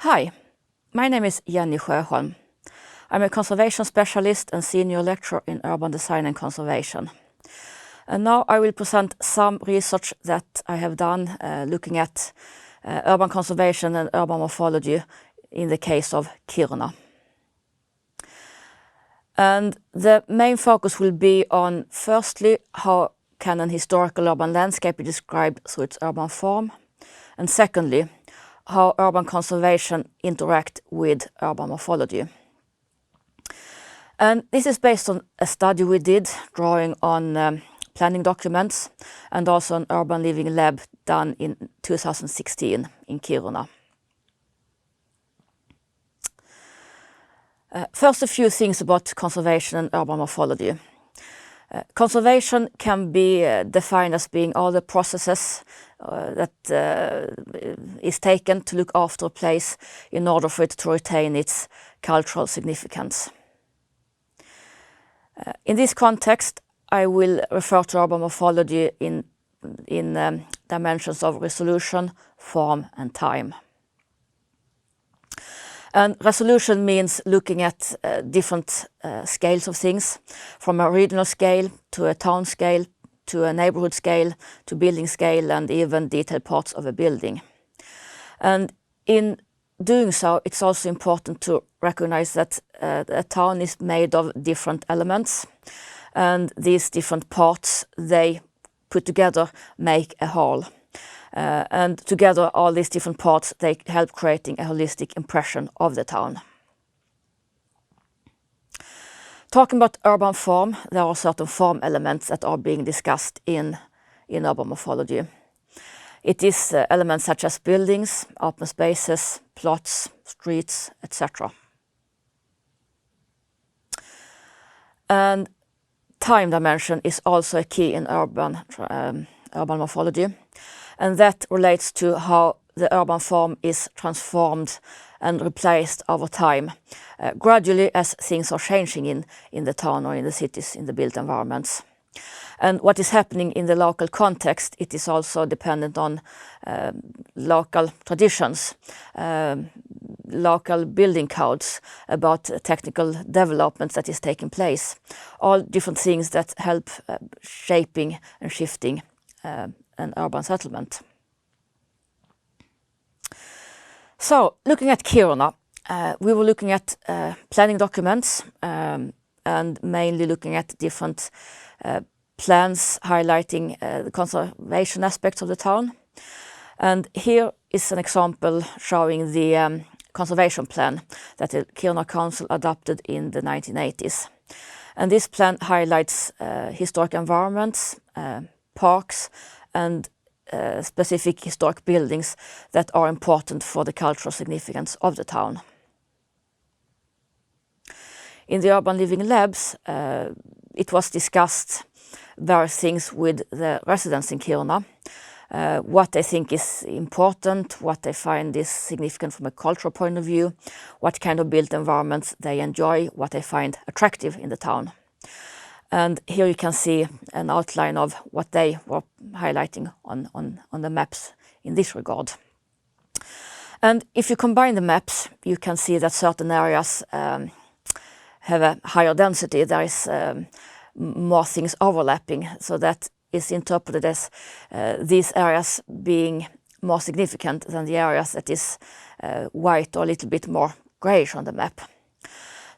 Hi, my name is Jenny Sjöholm. I'm a conservation specialist and senior lecturer in urban design and conservation. And now I will present some research that I have done looking at urban conservation and urban morphology in the case of Kiruna. And the main focus will be on, firstly, how can an historical urban landscape be described through its urban form? And secondly, how urban conservation interact with urban morphology. And this is based on a study we did drawing on planning documents and also an urban living lab done in 2016 in Kiruna. First, a few things about conservation and urban morphology. Conservation can be defined as being all the processes that is taken to look after a place in order for it to retain its cultural significance. In this context, I will refer to urban morphology in dimensions of resolution, form, and time. And resolution means looking at different scales of things, from a regional scale to a town scale, to a neighborhood scale, to building scale, and even detailed parts of a building. And in doing so, it's also important to recognize that a town is made of different elements, and these different parts, they put together make a whole. And together, all these different parts, they help creating a holistic impression of the town. Talking about urban form, there are certain form elements that are being discussed in urban morphology. It is elements such as buildings, open spaces, plots, streets, etc. And time dimension is also a key in urban morphology. And that relates to how the urban form is transformed and replaced over time, gradually as things are changing in the town or in the cities, in the built environments. And what is happening in the local context, it is also dependent on local traditions, local building codes about technical developments that is taking place. All different things that help shaping and shifting an urban settlement. So, looking at Kiruna, we were looking at planning documents and mainly looking at different plans highlighting the conservation aspects of the town. And here is an example showing the conservation plan that the Kiruna Council adopted in the 1980s. And this plan highlights historic environments, parks, and specific historic buildings that are important for the cultural significance of the town. In the urban living labs, it was discussed various things with the residents in Kiruna, what they think is important, what they find is significant from a cultural point of view, what kind of built environments they enjoy, what they find attractive in the town. And here you can see an outline of what they were highlighting on the maps in this regard. And if you combine the maps, you can see that certain areas have a higher density. There is more things overlapping, so that is interpreted as these areas being more significant than the areas that is white or a little bit more grayish on the map.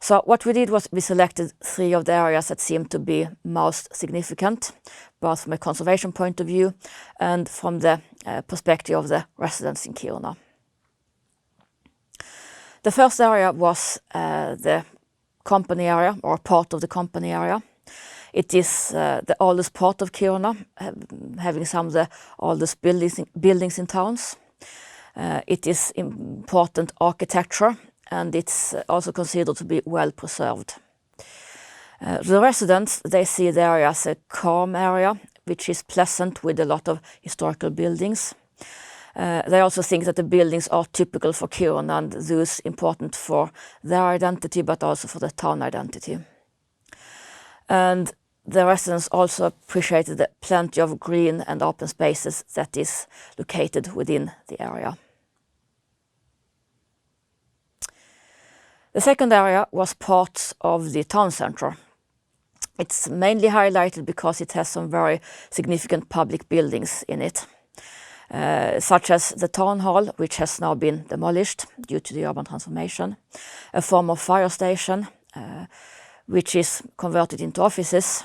So what we did was we selected 3 of the areas that seemed to be most significant, both from a conservation point of view and from the perspective of the residents in Kiruna. The first area was the company area, or part of the company area. It is the oldest part of Kiruna, having some of the oldest buildings in towns. It is important architecture, and it's also considered to be well preserved. The residents, they see the area as a calm area, which is pleasant with a lot of historical buildings. They also think that the buildings are typical for Kiruna and thus important for their identity, but also for the town identity. And the residents also appreciated the plenty of green and open spaces that is located within the area. The second area was part of the town centre. It's mainly highlighted because it has some very significant public buildings in it, such as the town hall, which has now been demolished due to the urban transformation, a former fire station, which is converted into offices,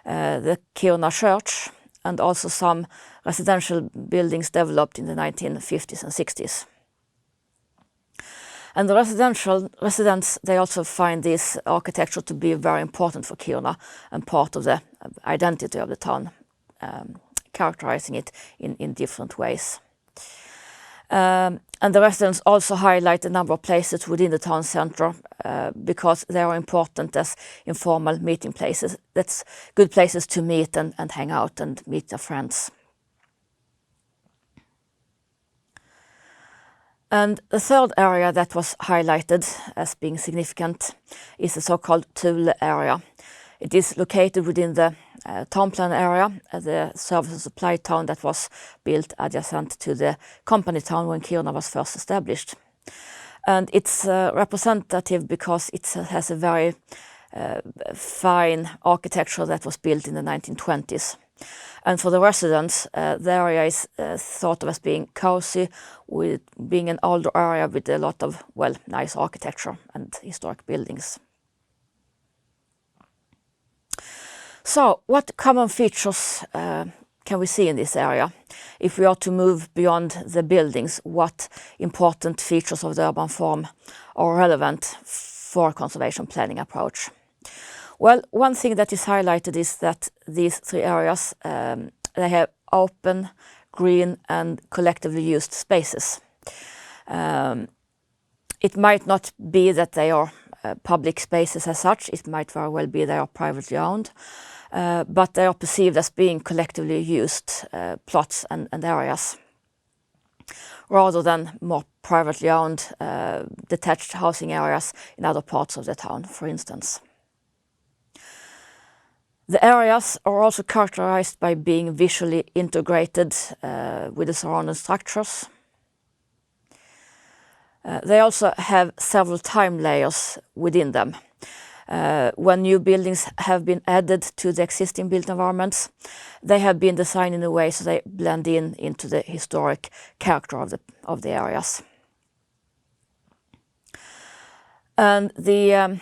the Kiruna Church, and also some residential buildings developed in the 1950s and 60s. And the residents, they also find this architecture to be very important for Kiruna and part of the identity of the town, characterizing it in different ways. And the residents also highlight a number of places within the town centre because they are important as informal meeting places. That's good places to meet and hang out and meet their friends. And the third area that was highlighted as being significant is the so-called Thule area. It is located within the town plan area, the service and supply town that was built adjacent to the company town when Kiruna was first established. And it's representative because it has a very fine architecture that was built in the 1920s. And for the residents, the area is thought of as being cozy, with being an older area with a lot of, well, nice architecture and historic buildings. So, what common features can we see in this area? If we are to move beyond the buildings, what important features of the urban form are relevant for a conservation planning approach? Well, one thing that is highlighted is that these three areas, they have open, green and collectively used spaces. It might not be that they are public spaces as such, it might very well be they are privately owned, but they are perceived as being collectively used plots and areas, rather than more privately owned detached housing areas in other parts of the town, for instance. The areas are also characterized by being visually integrated with the surrounding structures. They also have several time layers within them. When new buildings have been added to the existing built environments, they have been designed in a way so they blend into the historic character of the areas. And the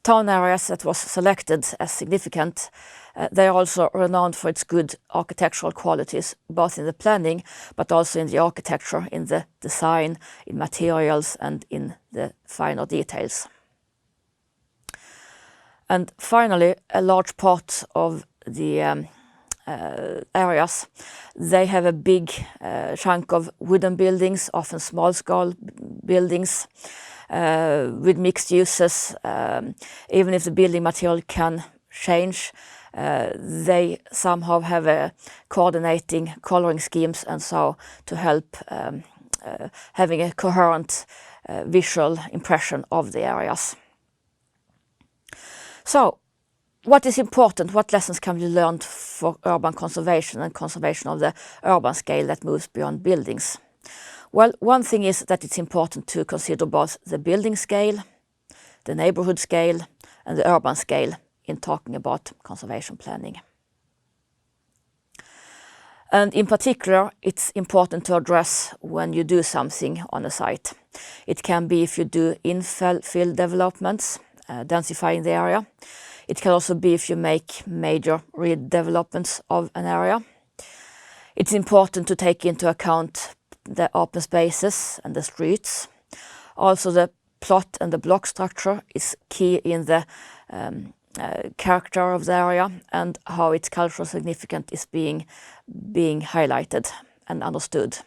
town areas that was selected as significant, they are also renowned for its good architectural qualities, both in the planning, but also in the architecture, in the design, in materials, and in the finer details. And finally, a large part of the areas, they have a big chunk of wooden buildings, often small-scale buildings, with mixed uses. Even if the building material can change, they somehow have a coordinating coloring schemes and so to help having a coherent visual impression of the areas. So, what is important? What lessons can be learned for urban conservation and conservation of the urban scale that moves beyond buildings? Well, one thing is that it's important to consider both the building scale, the neighborhood scale, and the urban scale in talking about conservation planning. And in particular, it's important to address when you do something on a site. It can be if you do infill developments, densifying the area. It can also be if you make major redevelopments of an area. It's important to take into account the open spaces and the streets. Also, the plot and the block structure is key in the character of the area and how its cultural significance is being highlighted and understood.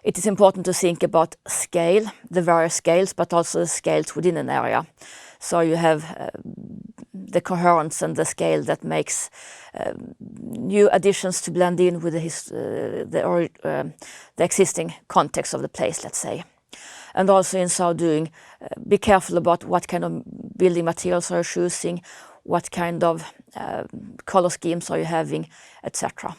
It is important to think about scale, the various scales, but also the scales within an area. So you have the coherence and the scale that makes new additions to blend in with the existing context of the place, let's say. And also in so doing, be careful about what kind of building materials are you choosing, what kind of color schemes are you having, etc.